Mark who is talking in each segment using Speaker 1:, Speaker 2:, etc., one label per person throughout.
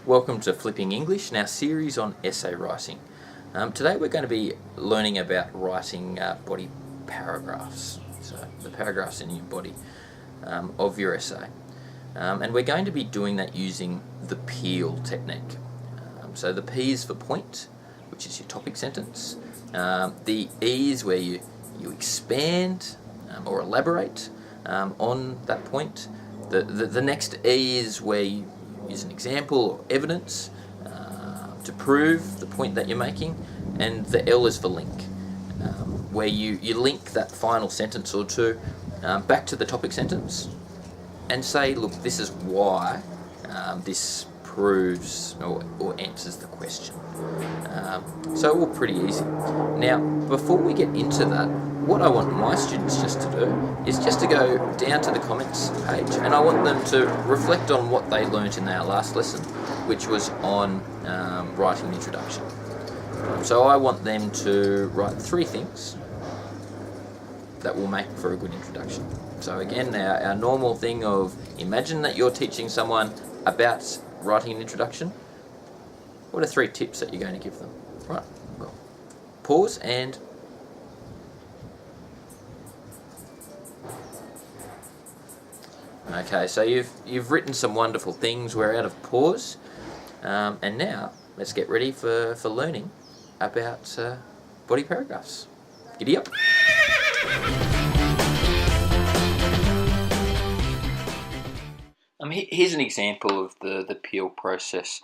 Speaker 1: Welcome to Flipping English and our series on essay writing. Today we're going to be learning about writing body paragraphs, so the paragraphs in your body of your essay. And we're going to be doing that using the P.E.E.L technique. So the P is for point, which is your topic sentence. The E is where you expand or elaborate on that point. The next E is where you use an example or evidence to prove the point that you're making, and the L is for link, where you link that final sentence or two back to the topic sentence and say, look, this is why this proves or answers the question. So all pretty easy. Now, before we get into that, what I want my students just to do is just to go down to the comments page, and I want them to reflect on what they learnt in our last lesson, which was on writing an introduction. So I want them to write 3 things that will make for a good introduction. So again, our normal thing of imagine that you're teaching someone about writing an introduction. What are 3 tips that you're going to give them? Right, well, pause and okay, so you've written some wonderful things. We're out of pause, and now let's get ready for learning about body paragraphs. Giddy up. Here's an example of the P.E.E.L process.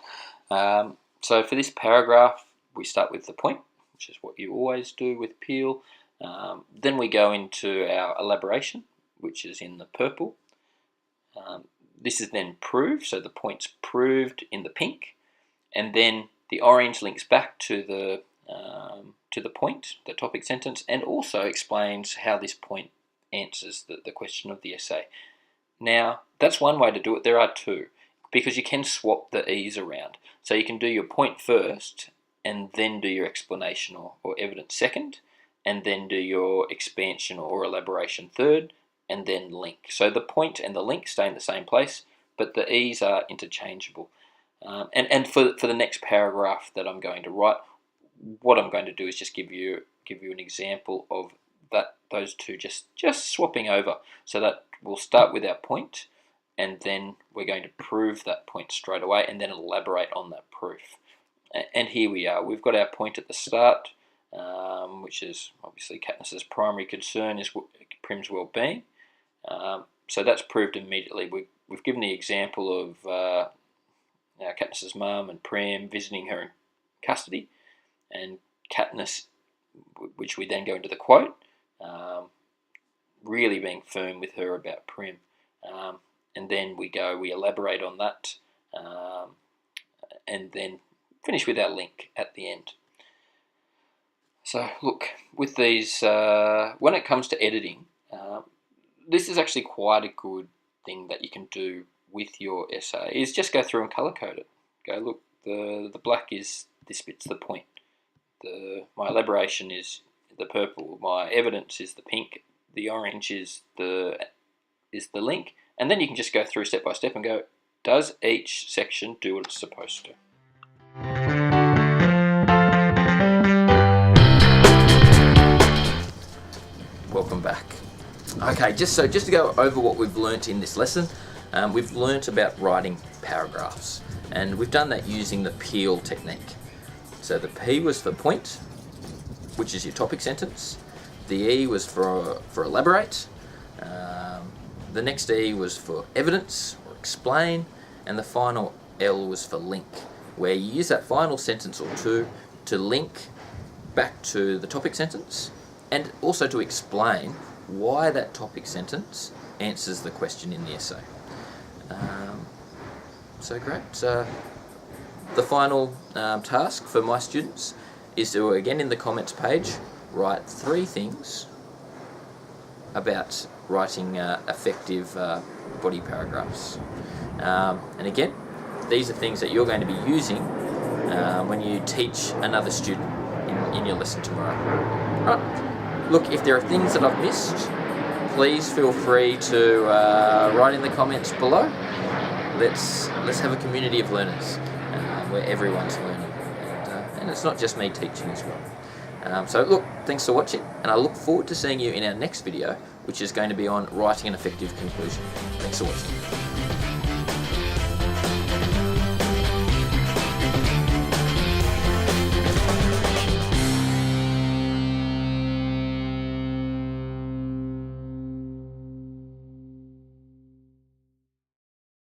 Speaker 1: So for this paragraph, we start with the point, which is what you always do with P.E.E.L. Then we go into our elaboration, which is in the purple. This is then proved, so the point's proved in the pink, and then the orange links back to the point, the topic sentence, and also explains how this point answers the question of the essay. Now, that's one way to do it. There are 2, because you can swap the E's around. So you can do your point first, and then do your explanation or evidence second, and then do your expansion or elaboration third, and then link. So the point and the link stay in the same place, but the E's are interchangeable. And for the next paragraph that I'm going to write, what I'm going to do is just give you an example of those 2 just swapping over. So that we'll start with our point, and then we're going to prove that point straight away, and then elaborate on that proof. And here we are. We've got our point at the start, which is obviously Katniss's primary concern is Prim's well-being. So that's proved immediately. We've given the example of Katniss's mum and Prim visiting her in custody, and Katniss, which we then go into the quote, really being firm with her about Prim. And then we elaborate on that, and then finish with our link at the end. So look, with these, when it comes to editing, this is actually quite a good thing that you can do with your essay, is just go through and colour code it. Go, look, the black is, this bit's the point. My elaboration is the purple, my evidence is the pink, the orange is the link, and then you can just go through step by step and go, does each section do what it's supposed to? Welcome back. Okay, just to go over what we've learnt in this lesson, we've learnt about writing paragraphs, and we've done that using the P.E.E.L technique. So the P was for point, which is your topic sentence. The E was for elaborate. The next E was for evidence or explain, and the final L was for link, where you use that final sentence or 2 to link back to the topic sentence, and also to explain why that topic sentence answers the question in the essay. So great. The final task for my students is to, again in the comments page, write 3 things about writing effective body paragraphs. And again, these are things that you're going to be using when you teach another student in your lesson tomorrow. Right. Look, if there are things that I've missed, please feel free to write in the comments below. Let's have a community of learners. where everyone's learning, and it's not just me teaching as well. So look, thanks for watching, and I look forward to seeing you in our next video, which is going to be on writing an effective conclusion. Thanks for watching.